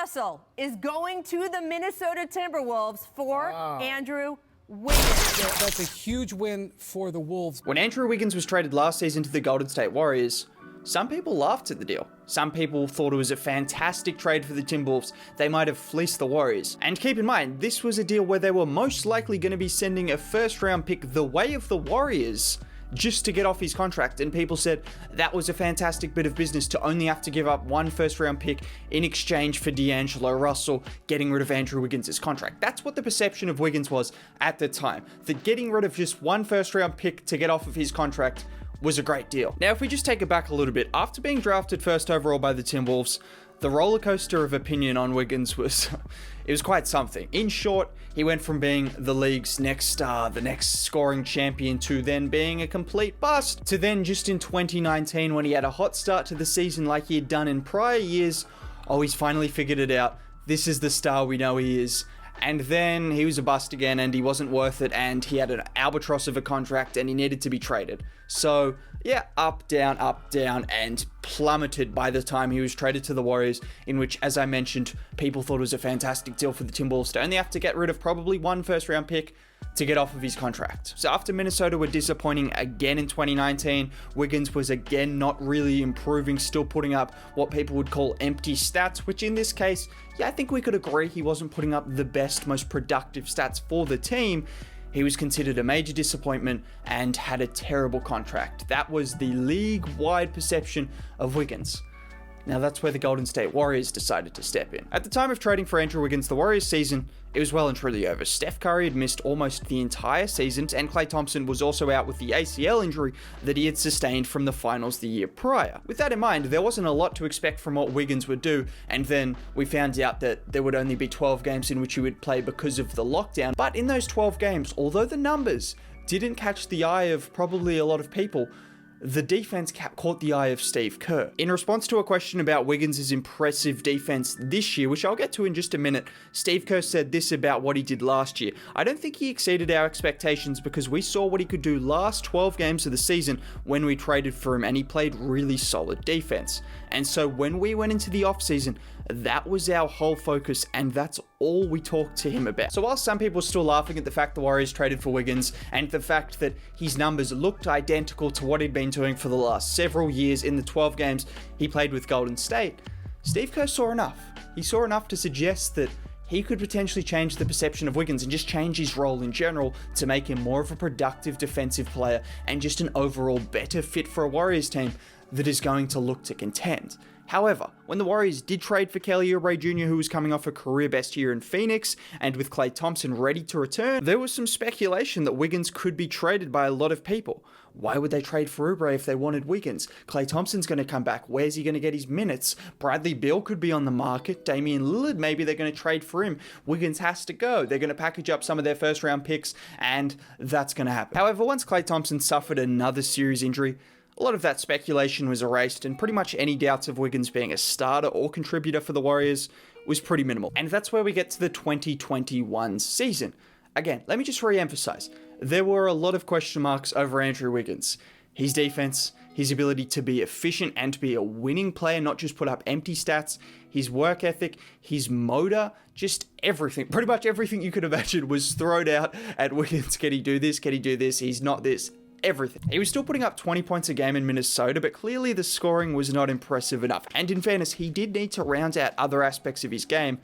Russell is going to the Minnesota Timberwolves for Andrew Wiggins. That's a huge win for the Wolves. When Andrew Wiggins was traded last season to the Golden State Warriors, some people laughed at the deal. Some people thought it was a fantastic trade for the Timberwolves. They might have fleeced the Warriors. And keep in mind, this was a deal where they were most likely going to be sending a first-round pick the way of the Warriors just to get off his contract, and people said that was a fantastic bit of business to only have to give up one first-round pick in exchange for D'Angelo Russell getting rid of Andrew Wiggins' contract. That's what the perception of Wiggins was at the time, that getting rid of just one first-round pick to get off of his contract was a great deal. Now, if we just take it back a little bit, after being drafted first overall by the Timberwolves, the roller coaster of opinion on Wiggins was, it was quite something. In short, he went from being the league's next star, the next scoring champion, to then being a complete bust, to then just in 2019 when he had a hot start to the season like he had done in prior years, he's finally figured it out. This is the star we know he is. And then he was a bust again and he wasn't worth it and he had an albatross of a contract and he needed to be traded. So yeah, up, down, and plummeted by the time he was traded to the Warriors, in which, as I mentioned, people thought it was a fantastic deal for the Timberwolves to only have to get rid of probably one first round pick to get off of his contract. So after Minnesota were disappointing again in 2019, Wiggins was again not really improving, still putting up what people would call empty stats, which in this case, yeah, I think we could agree he wasn't putting up the best, most productive stats for the team. He was considered a major disappointment and had a terrible contract. That was the league-wide perception of Wiggins. Now that's where the Golden State Warriors decided to step in. At the time of trading for Andrew Wiggins, the Warriors season, it was well and truly over. Steph Curry had missed almost the entire season, and Klay Thompson was also out with the ACL injury that he had sustained from the finals the year prior. With that in mind, there wasn't a lot to expect from what Wiggins would do, and then we found out that there would only be 12 games in which he would play because of the lockdown. But in those 12 games, although the numbers didn't catch the eye of probably a lot of people, the defense caught the eye of Steve Kerr. In response to a question about Wiggins' impressive defense this year, which I'll get to in just a minute, Steve Kerr said this about what he did last year. I don't think he exceeded our expectations because we saw what he could do last 12 games of the season when we traded for him, and he played really solid defense. And so when we went into the offseason, that was our whole focus, and that's all we talked to him about. So while some people are still laughing at the fact the Warriors traded for Wiggins and the fact that his numbers looked identical to what he'd been doing for the last several years in the 12 games he played with Golden State, Steve Kerr saw enough. He saw enough to suggest that he could potentially change the perception of Wiggins and just change his role in general to make him more of a productive defensive player and just an overall better fit for a Warriors team that is going to look to contend. However, when the Warriors did trade for Kelly Oubre Jr., who was coming off a career best year in Phoenix, and with Klay Thompson ready to return, there was some speculation that Wiggins could be traded by a lot of people. Why would they trade for Oubre if they wanted Wiggins? Klay Thompson's going to come back. Where's he going to get his minutes? Bradley Beal could be on the market. Damian Lillard, maybe they're going to trade for him. Wiggins has to go. They're going to package up some of their first round picks, and that's going to happen. However, once Klay Thompson suffered another serious injury, a lot of that speculation was erased, and pretty much any doubts of Wiggins being a starter or contributor for the Warriors was pretty minimal. And that's where we get to the 2021 season. Again, let me just re-emphasize, there were a lot of question marks over Andrew Wiggins. His defense, his ability to be efficient and to be a winning player, not just put up empty stats, his work ethic, his motor, just everything. Pretty much everything you could imagine was thrown out at Wiggins. Can he do this? Can he do this? He's not this. Everything. He was still putting up 20 points a game in Minnesota, but clearly the scoring was not impressive enough. And in fairness, he did need to round out other aspects of his game,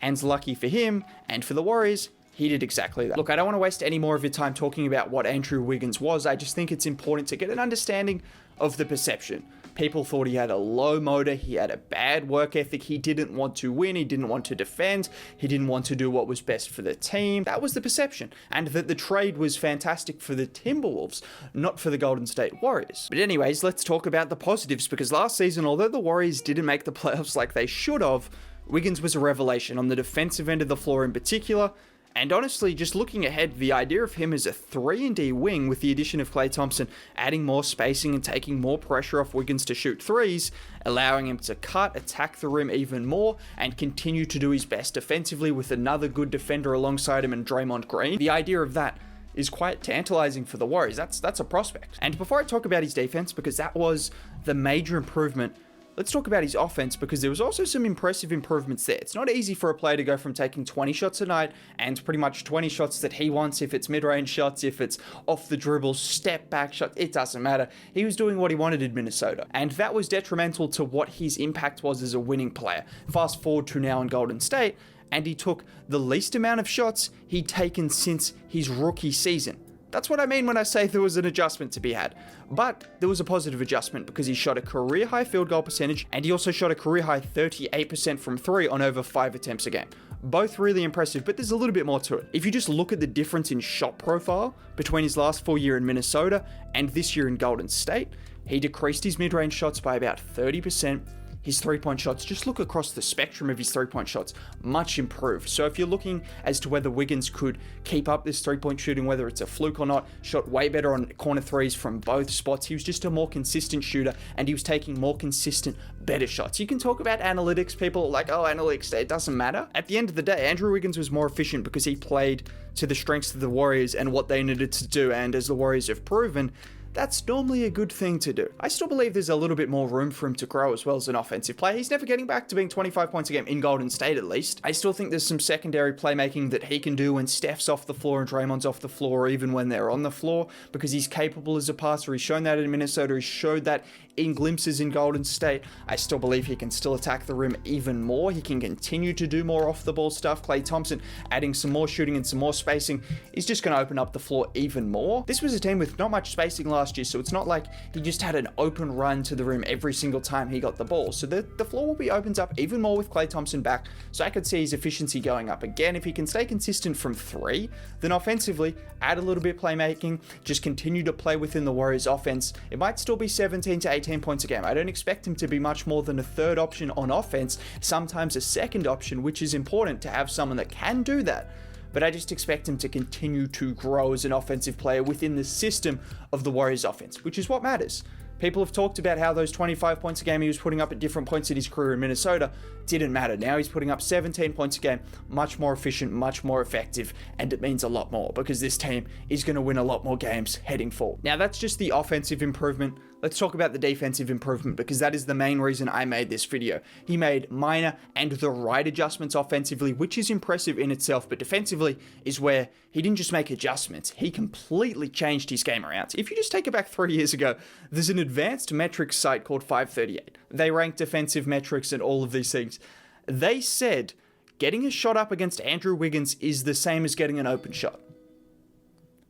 and lucky for him and for the Warriors, he did exactly that. Look, I don't want to waste any more of your time talking about what Andrew Wiggins was. I just think it's important to get an understanding of the perception. People thought he had a low motor, he had a bad work ethic, he didn't want to win, he didn't want to defend, he didn't want to do what was best for the team. That was the perception. And that the trade was fantastic for the Timberwolves, not for the Golden State Warriors. But anyways, let's talk about the positives, because last season, although the Warriors didn't make the playoffs like they should have, Wiggins was a revelation on the defensive end of the floor in particular. And honestly, just looking ahead, the idea of him as a 3-and-D wing with the addition of Klay Thompson adding more spacing and taking more pressure off Wiggins to shoot threes, allowing him to cut, attack the rim even more, and continue to do his best defensively with another good defender alongside him and Draymond Green. The idea of that is quite tantalizing for the Warriors. That's a prospect. And before I talk about his defense, because that was the major improvement let's talk about his offense, because there was also some impressive improvements there. It's not easy for a player to go from taking 20 shots a night and pretty much 20 shots that he wants, if it's mid-range shots, if it's off the dribble, step back shot, it doesn't matter. He was doing what he wanted in Minnesota, and that was detrimental to what his impact was as a winning player. Fast forward to now in Golden State, and he took the least amount of shots he'd taken since his rookie season. That's what I mean when I say there was an adjustment to be had. But there was a positive adjustment, because he shot a career-high field goal percentage, and he also shot a career-high 38% from 3 on over 5 attempts a game. Both really impressive, but there's a little bit more to it. If you just look at the difference in shot profile between his last full year in Minnesota and this year in Golden State, he decreased his mid-range shots by about 30%. His three-point shots, just look across the spectrum of his three-point shots, much improved. So if you're looking as to whether Wiggins could keep up this three-point shooting, whether it's a fluke or not, shot way better on corner threes from both spots. He was just a more consistent shooter, and he was taking more consistent, better shots. You can talk about analytics. People are like, oh, analytics, it doesn't matter. At the end of the day, Andrew Wiggins was more efficient because he played to the strengths of the Warriors and what they needed to do, and as the Warriors have proven, that's normally a good thing to do. I still believe there's a little bit more room for him to grow as well as an offensive player. He's never getting back to being 25 points a game in Golden State, at least. I still think there's some secondary playmaking that he can do when Steph's off the floor and Draymond's off the floor, or even when they're on the floor, because he's capable as a passer. He's shown that in Minnesota. He showed that in glimpses in Golden State. I still believe he can still attack the rim even more. He can continue to do more off the ball stuff. Klay Thompson adding some more shooting and some more spacing is just going to open up the floor even more. This was a team with not much spacing last year, so it's not like he just had an open run to the rim every single time he got the ball. So the floor will be opened up even more with Klay Thompson back, so I could see his efficiency going up again. If he can stay consistent from 3, then offensively, add a little bit playmaking, just continue to play within the Warriors offense. It might still be 17 to 18 points a game. I don't expect him to be much more than a third option on offense, sometimes a second option, which is important to have someone that can do that. But I just expect him to continue to grow as an offensive player within the system of the Warriors offense, which is what matters. People have talked about how those 25 points a game he was putting up at different points in his career in Minnesota didn't matter. Now he's putting up 17 points a game, much more efficient, much more effective, and it means a lot more because this team is going to win a lot more games heading forward. Now that's just the offensive improvement. Let's talk about the defensive improvement, because that is the main reason I made this video. He made minor and the right adjustments offensively, which is impressive in itself, but defensively is where he didn't just make adjustments, he completely changed his game around. If you just take it back 3 years ago, there's an advanced metrics site called 538. They rank defensive metrics and all of these things. They said getting a shot up against Andrew Wiggins is the same as getting an open shot.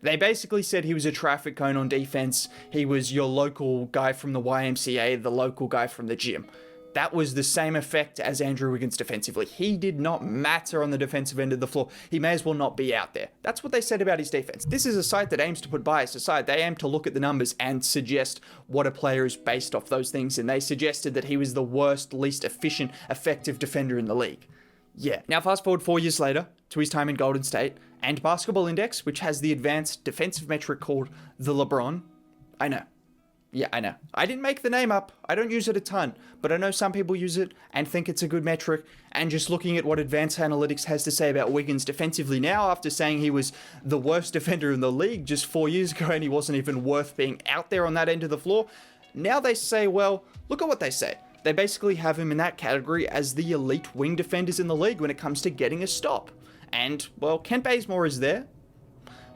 They basically said he was a traffic cone on defense. He was your local guy from the YMCA, the local guy from the gym. That was the same effect as Andrew Wiggins defensively. He did not matter on the defensive end of the floor. He may as well not be out there. That's what they said about his defense. This is a site that aims to put bias aside. They aim to look at the numbers and suggest what a player is based off those things. And they suggested that he was the worst, least efficient, effective defender in the league. Yeah. Now fast forward 4 years later to his time in Golden State, and Basketball Index, which has the advanced defensive metric called the LeBron. I know. Yeah, I know. I didn't make the name up. I don't use it a ton, but I know some people use it and think it's a good metric. And just looking at what advanced analytics has to say about Wiggins defensively now, after saying he was the worst defender in the league just 4 years ago and he wasn't even worth being out there on that end of the floor, now they say, well, look at what they say. They basically have him in that category as the elite wing defenders in the league when it comes to getting a stop. And, well, Kent Bazemore is there,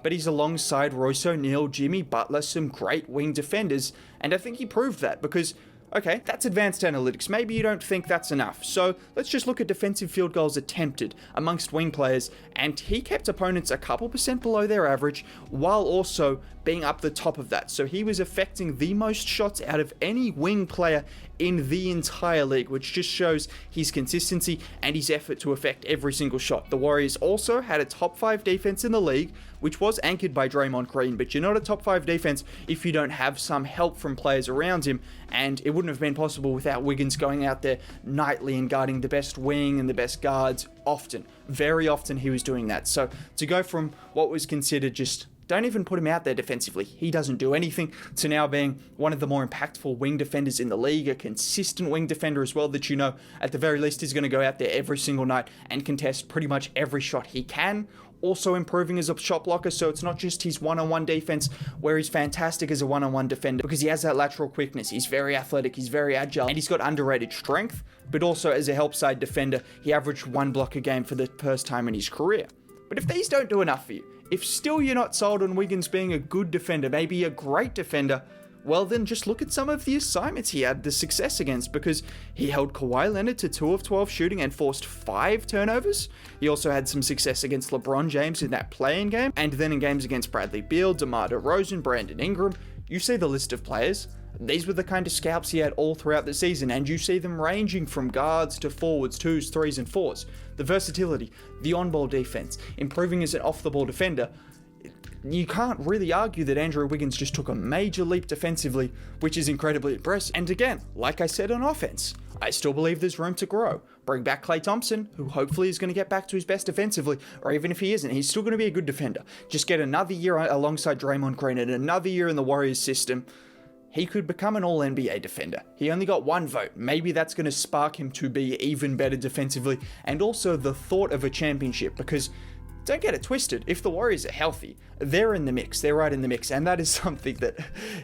but he's alongside Royce O'Neal, Jimmy Butler, some great wing defenders, and I think he proved that because, okay, that's advanced analytics. Maybe you don't think that's enough. So let's just look at defensive field goals attempted amongst wing players, and he kept opponents a couple percent below their average while also being up the top of that. So he was affecting the most shots out of any wing player in the entire league, which just shows his consistency and his effort to affect every single shot. The Warriors also had a top 5 defense in the league, which was anchored by Draymond Green, but you're not a top 5 defense if you don't have some help from players around him, and it wouldn't have been possible without Wiggins going out there nightly and guarding the best wing and the best guards often. Very often he was doing that. So to go from what was considered just Don't even put him out there defensively. He doesn't do anything, to now being one of the more impactful wing defenders in the league, a consistent wing defender as well that, you know, at the very least is going to go out there every single night and contest pretty much every shot he can. Also improving as a shot blocker, so it's not just his one-on-one defense where he's fantastic as a one-on-one defender because he has that lateral quickness, he's very athletic, he's very agile, and he's got underrated strength, but also as a help side defender, he averaged 1 block a game for the first time in his career. But if these don't do enough for you, if still you're not sold on Wiggins being a good defender, maybe a great defender, well then just look at some of the assignments he had the success against, because he held Kawhi Leonard to 2 of 12 shooting and forced 5 turnovers. He also had some success against LeBron James in that play-in game, and then in games against Bradley Beal, DeMar DeRozan, Brandon Ingram. You see the list of players. These were the kind of scalps he had all throughout the season, and you see them ranging from guards to forwards, 2s, 3s, and 4s. The versatility, the on-ball defense, improving as an off-the-ball defender. You can't really argue that Andrew Wiggins just took a major leap defensively, which is incredibly impressive. And again, like I said on offense, I still believe there's room to grow. Bring back Klay Thompson, who hopefully is going to get back to his best defensively, or even if he isn't, he's still going to be a good defender. Just get another year alongside Draymond Green and another year in the Warriors system. He could become an all-NBA defender. He only got 1 vote. Maybe that's going to spark him to be even better defensively, and also the thought of a championship, because don't get it twisted, if the Warriors are healthy, they're in the mix, they're right in the mix, and that is something that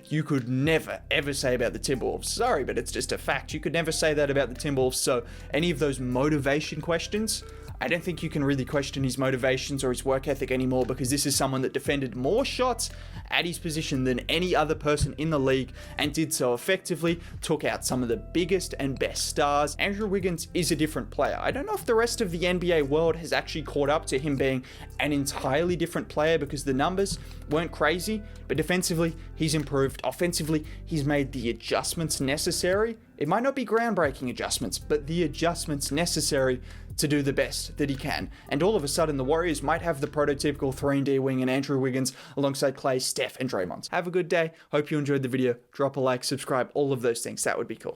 you could never, ever say about the Timberwolves. Sorry, but it's just a fact. You could never say that about the Timberwolves, so any of those motivation questions, I don't think you can really question his motivations or his work ethic anymore, because this is someone that defended more shots at his position than any other person in the league and did so effectively, took out some of the biggest and best stars. Andrew Wiggins is a different player. I don't know if the rest of the NBA world has actually caught up to him being an entirely different player, because the numbers weren't crazy, but defensively, he's improved. Offensively, he's made the adjustments necessary. It might not be groundbreaking adjustments, but the adjustments necessary to do the best that he can. And all of a sudden, the Warriors might have the prototypical 3-and-D wing in Andrew Wiggins alongside Klay, Steph, and Draymond. Have a good day. Hope you enjoyed the video. Drop a like, subscribe, all of those things. That would be cool.